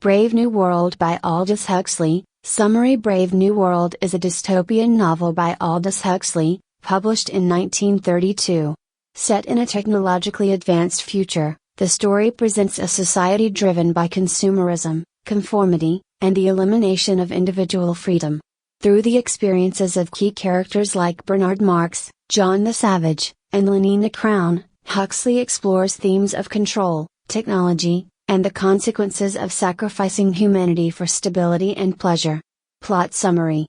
Brave New World by Aldous Huxley. Summary: Brave New World is a dystopian novel by Aldous Huxley, published in 1932. Set in a technologically advanced future, the story presents a society driven by consumerism, conformity, and the elimination of individual freedom. Through the experiences of key characters like Bernard Marx, John the Savage, and Lenina Crown, Huxley explores themes of control, technology, and the consequences of sacrificing humanity for stability and pleasure. Plot summary.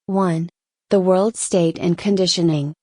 1. The world state and conditioning.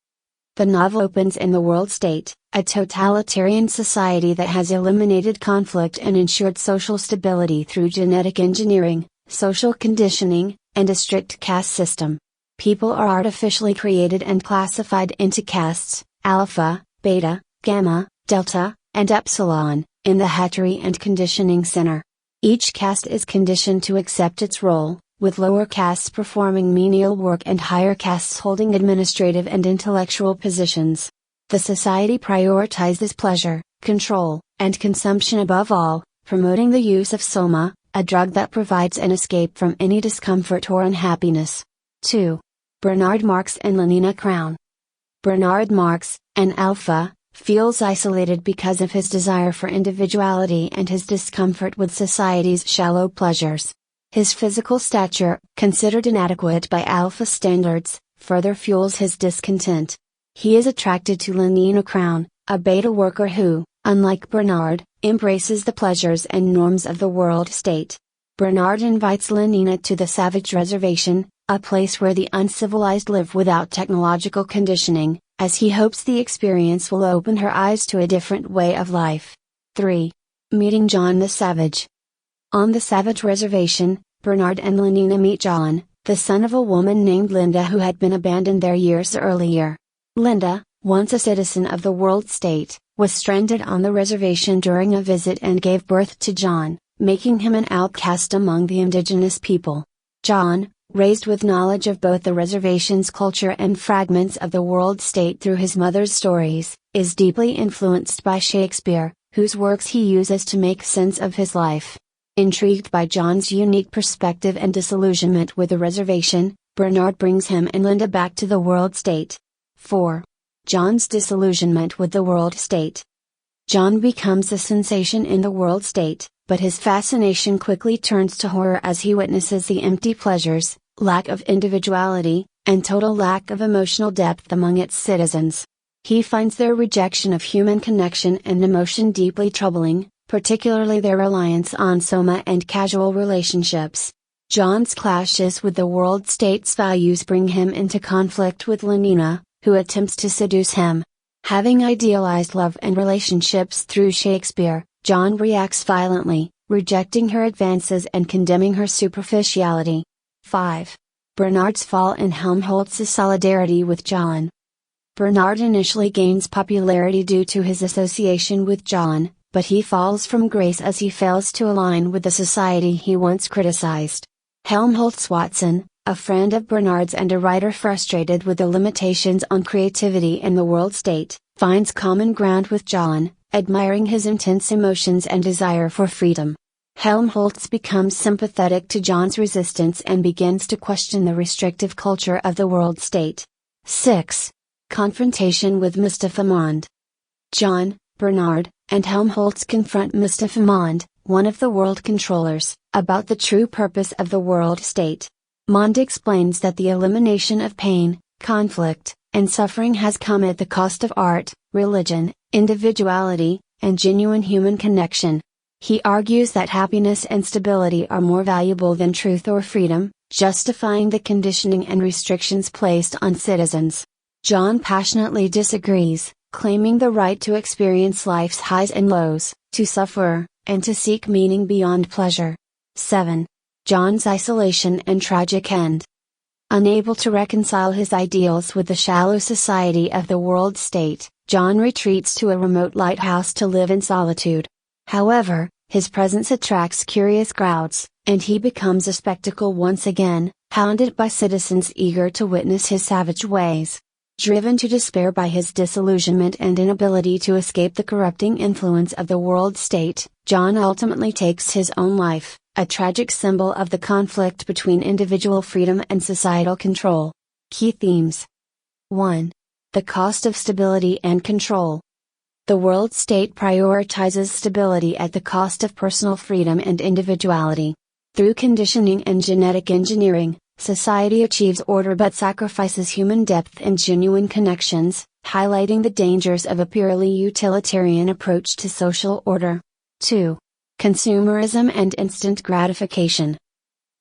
The novel opens in the world state, a totalitarian society that has eliminated conflict and ensured social stability through genetic engineering, social conditioning, and a strict caste system. People are artificially created and classified into castes, alpha, beta, gamma, delta, and epsilon, in the Hattery and Conditioning Center. Each caste is conditioned to accept its role, with lower castes performing menial work and higher castes holding administrative and intellectual positions. The society prioritizes pleasure, control, and consumption above all, promoting the use of soma, a drug that provides an escape from any discomfort or unhappiness. 2. Bernard Marx and Lenina Crown. Bernard Marx, an alpha, feels isolated because of his desire for individuality and his discomfort with society's shallow pleasures. His physical stature, considered inadequate by alpha standards, further fuels his discontent. He is attracted to Lenina Crown, a beta worker who, unlike Bernard, embraces the pleasures and norms of the world state. Bernard invites Lenina to the Savage Reservation, a place where the uncivilized live without technological conditioning, as he hopes the experience will open her eyes to a different way of life. 3. Meeting John the Savage. On the Savage Reservation, Bernard and Lenina meet John, the son of a woman named Linda who had been abandoned there years earlier. Linda, once a citizen of the world state, was stranded on the reservation during a visit and gave birth to John, making him an outcast among the indigenous people. John, raised with knowledge of both the reservation's culture and fragments of the world state through his mother's stories, is deeply influenced by Shakespeare, whose works he uses to make sense of his life. Intrigued by John's unique perspective and disillusionment with the reservation, Bernard brings him and Linda back to the world state. 4. John's disillusionment with the world state. John becomes a sensation in the world state, but his fascination quickly turns to horror as he witnesses the empty pleasures, lack of individuality, and total lack of emotional depth among its citizens. He finds their rejection of human connection and emotion deeply troubling, particularly their reliance on soma and casual relationships. John's clashes with the world state's values bring him into conflict with Lenina, who attempts to seduce him. Having idealized love and relationships through Shakespeare, John reacts violently, rejecting her advances and condemning her superficiality. 5. Bernard's fall and Helmholtz's solidarity with John. Bernard initially gains popularity due to his association with John, but he falls from grace as he fails to align with the society he once criticized. Helmholtz Watson, a friend of Bernard's and a writer frustrated with the limitations on creativity in the world state, finds common ground with John, admiring his intense emotions and desire for freedom. Helmholtz becomes sympathetic to John's resistance and begins to question the restrictive culture of the world state. 6. Confrontation with Mond. John, Bernard, and Helmholtz confront Mond, one of the world controllers, about the true purpose of the world state. Mond explains that the elimination of pain, conflict, and suffering has come at the cost of art, religion, individuality, and genuine human connection. He argues that happiness and stability are more valuable than truth or freedom, justifying the conditioning and restrictions placed on citizens. John passionately disagrees, claiming the right to experience life's highs and lows, to suffer, and to seek meaning beyond pleasure. 7. John's isolation and tragic end. Unable to reconcile his ideals with the shallow society of the world state, John retreats to a remote lighthouse to live in solitude. However, his presence attracts curious crowds, and he becomes a spectacle once again, hounded by citizens eager to witness his savage ways. Driven to despair by his disillusionment and inability to escape the corrupting influence of the world state, John ultimately takes his own life, a tragic symbol of the conflict between individual freedom and societal control. Key themes. 1. The cost of stability and control. The world state prioritizes stability at the cost of personal freedom and individuality. Through conditioning and genetic engineering, society achieves order but sacrifices human depth and genuine connections, highlighting the dangers of a purely utilitarian approach to social order. 2. Consumerism and instant gratification.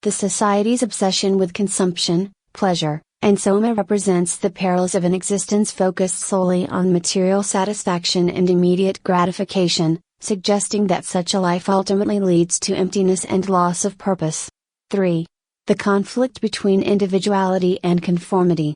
The society's obsession with consumption, pleasure, and soma represents the perils of an existence focused solely on material satisfaction and immediate gratification, suggesting that such a life ultimately leads to emptiness and loss of purpose. 3. The conflict between individuality and conformity.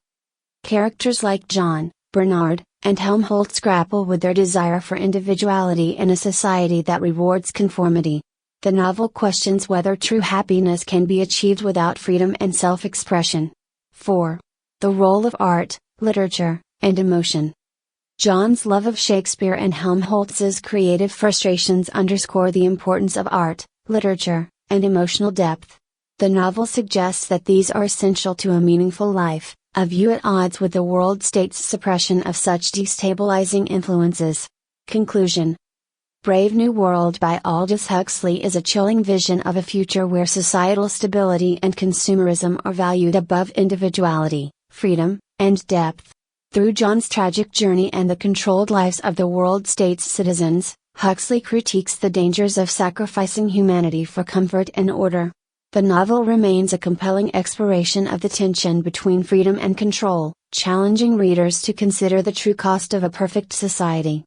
Characters like John, Bernard, and Helmholtz grapple with their desire for individuality in a society that rewards conformity. The novel questions whether true happiness can be achieved without freedom and self-expression. 4. The role of art, literature, and emotion. John's love of Shakespeare and Helmholtz's creative frustrations underscore the importance of art, literature, and emotional depth. The novel suggests that these are essential to a meaningful life, a view at odds with the world state's suppression of such destabilizing influences. Conclusion. Brave New World by Aldous Huxley is a chilling vision of a future where societal stability and consumerism are valued above individuality, freedom, and depth. Through John's tragic journey and the controlled lives of the world state's citizens, Huxley critiques the dangers of sacrificing humanity for comfort and order. The novel remains a compelling exploration of the tension between freedom and control, challenging readers to consider the true cost of a perfect society.